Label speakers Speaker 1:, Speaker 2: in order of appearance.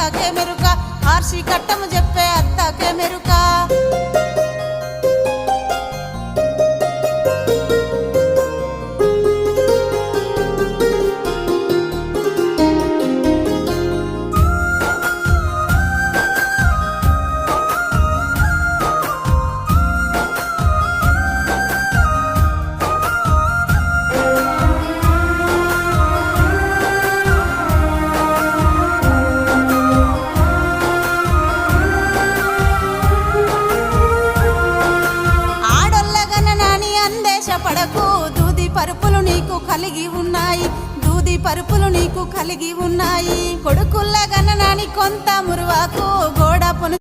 Speaker 1: అత్తకే మెరుక ఆర్షి కట్టము చెప్పే అత్తకే మెరుక పడకు దూది పరుపులు నీకు కలిగి ఉన్నాయి దూది పరుపులు నీకు కలిగి ఉన్నాయి కొడుకుల్ల గననాని కొంత మురువాకు గోడ